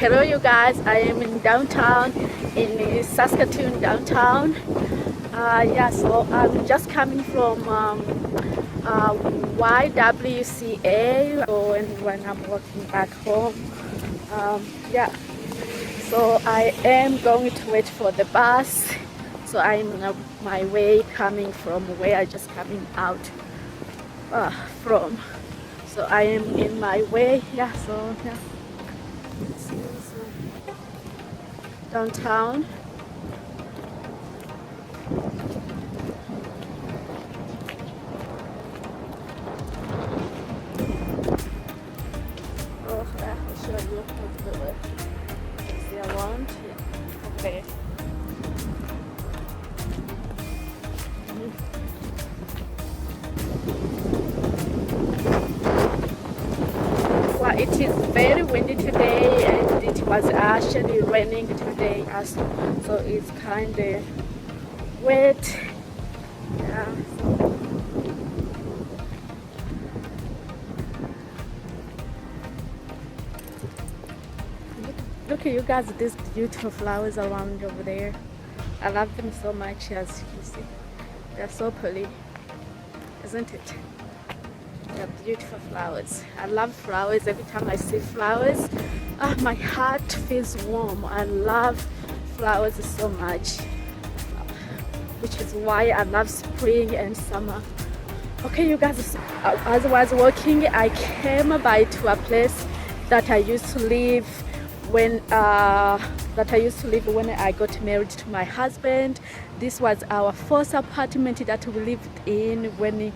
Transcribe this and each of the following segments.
Hello you guys, I am in downtown, in Saskatoon downtown. So I'm just coming from YWCA, and when I'm walking back home, so I am going to wait for the bus. So I'm on my way coming from where I just coming out from. So I am in my way, This is downtown. Oh, I'll show you how to do it. See around. Yeah. Okay. Well, it is very windy today, and it was actually raining today, so it's kind of wet. Yeah. Look at you guys, these beautiful flowers around over there. I love them so much, as you can see. They're so pretty, isn't it? They're beautiful flowers. I love flowers. Every time I see flowers, my heart feels warm. I love flowers so much, which is why I love spring and summer. Okay, you guys, as I was walking, I came by to a place that I used to live when I got married to my husband. This was our first apartment that we lived in when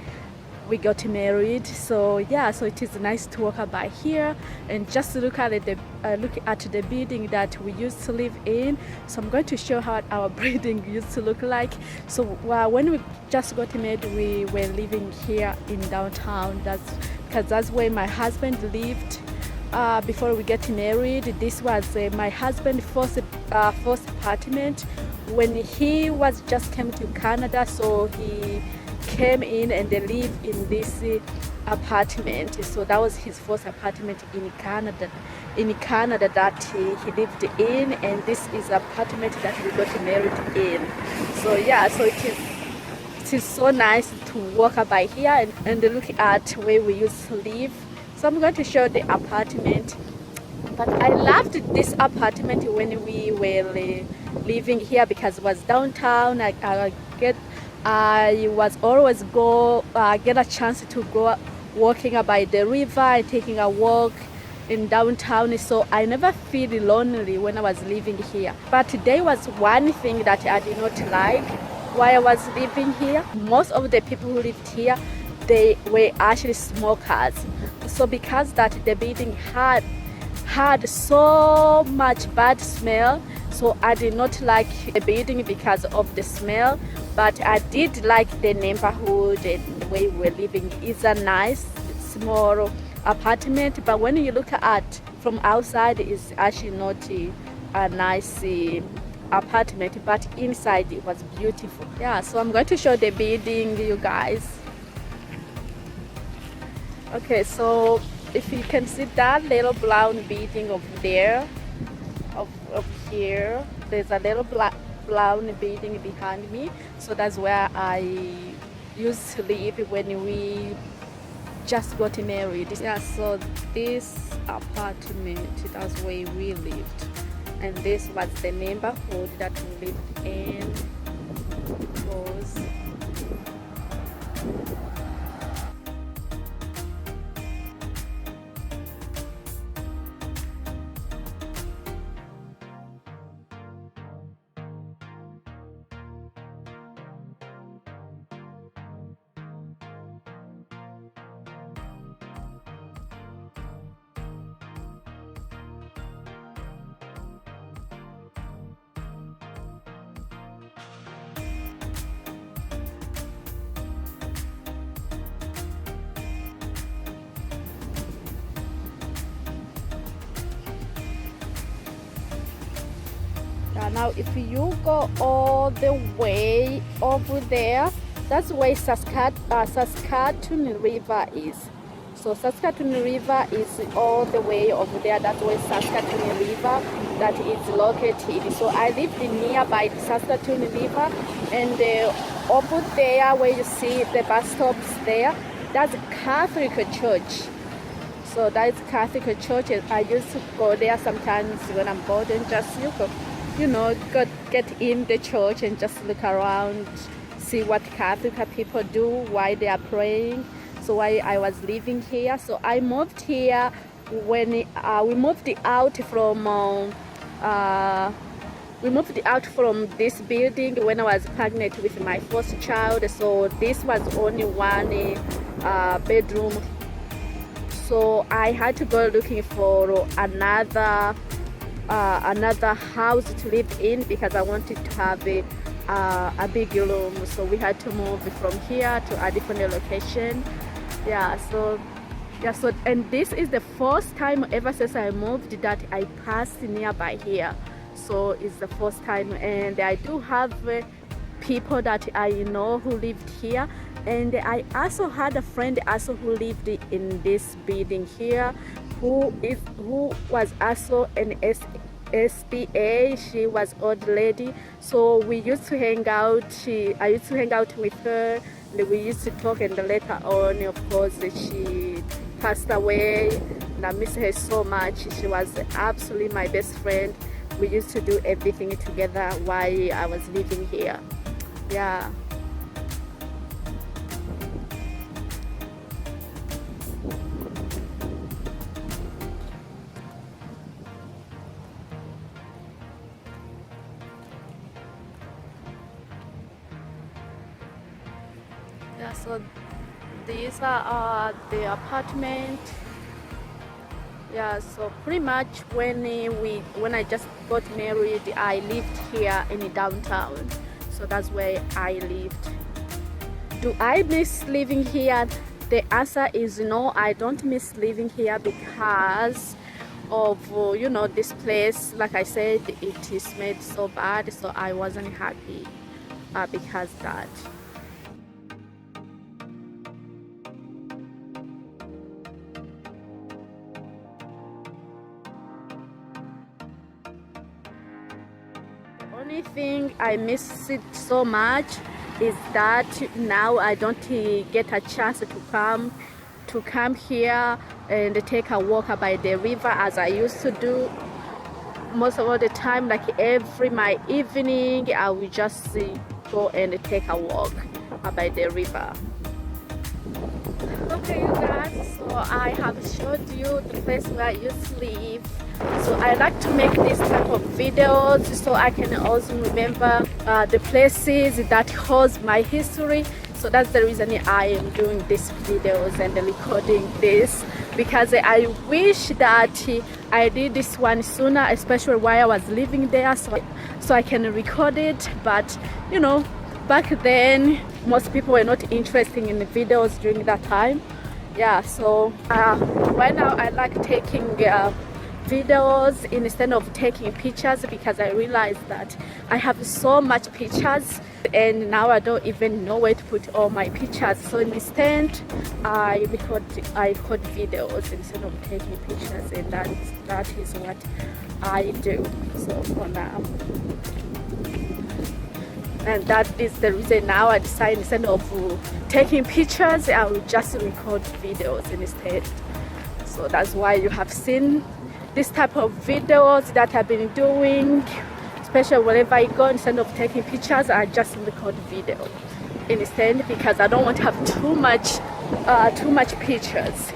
we got married. So yeah, so it is nice to walk by here and just look at the building that we used to live in. So I'm going to show how our building used to look like. So when we just got married, we were living here in downtown. That's where my husband lived before we get married. This was my husband's first apartment when he was just came to Canada. So he came in and they lived in this apartment. So that was his first apartment in Canada that he lived in, and this is the apartment that we got married in. So yeah, so it is so nice to walk by here and look at where we used to live. So I'm going to show the apartment. But I loved this apartment when we were living here because it was downtown. I was always get a chance to go walking by the river and taking a walk in downtown, so I never feel lonely when I was living here. But there was one thing that I did not like while I was living here. Most of the people who lived here, they were actually smokers. So because that the building had so much bad smell, so I did not like the building because of the smell. But I did like the neighborhood and the way we're living. It's a nice small apartment, but when you look at from outside, it's actually not a nice apartment, but inside it was beautiful. Yeah, so I'm going to show the building, you guys. Okay, so if you can see that little brown building over there, up here, there's a little brown building behind me. So that's where I used to live when we just got married. Yeah, so this apartment, that's where we lived, and this was the neighborhood that we lived in. Now if you go all the way over there, that's where Saskatoon River is. So Saskatoon River is all the way over there. That's where Saskatoon River that is located. So I lived nearby the Saskatoon River, and over there where you see the bus stops there, that's a Catholic church. So that's Catholic church. I used to go there sometimes when I'm bored and just get in the church and just look around, see what Catholic people do, why they are praying. So I was living here. So I moved here when we moved out from this building when I was pregnant with my first child. So this was only one bedroom. So I had to go looking for another house to live in because I wanted to have a big room. So we had to move from here to a different location. So and this is the first time ever since I moved that I passed nearby here. So it's the first time, and I do have people that I know who lived here, and I also had a friend also who lived in this building here, who was also an SBA. She was old lady, so we used to hang out. I used to hang out with her, and we used to talk, and later on, of course, she passed away, and I miss her so much. She was absolutely my best friend. We used to do everything together while I was living here. So these are the apartment. So pretty much when I just got married, I lived here in downtown. So that's where I lived. Do I miss living here? The answer is no, I don't miss living here because of this place. Like I said, it is made so bad, so I wasn't happy because that. Only thing I miss it so much is that now I don't get a chance to come here and take a walk by the river as I used to do most of all the time. Like my evening, I will just go and take a walk by the river. Okay, you guys, so I have showed you the place where I used to live. So I like to make this type of videos so I can also remember the places that holds my history. So that's the reason I am doing these videos and recording this, because I wish that I did this one sooner, especially while I was living there, so I can record it. But back then most people were not interested in the videos during that time. So right now I like taking videos instead of taking pictures, because I realized that I have so much pictures and now I don't even know where to put all my pictures. So instead I record videos instead of taking pictures, and that is what I do. So for now, and that is the reason now I decided instead of taking pictures, I will just record videos instead. So that's why you have seen this type of videos that I've been doing, especially wherever I go. Instead of taking pictures, I just record video instead, because I don't want to have too much pictures.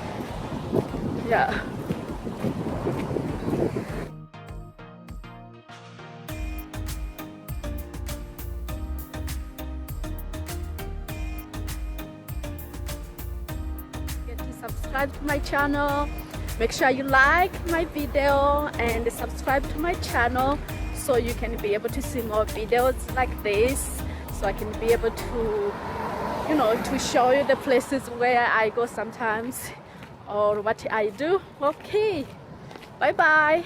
Subscribe to my channel. Make sure you like my video and subscribe to my channel so you can be able to see more videos like this, so I can be able to to show you the places where I go sometimes or what I do. Okay, bye bye.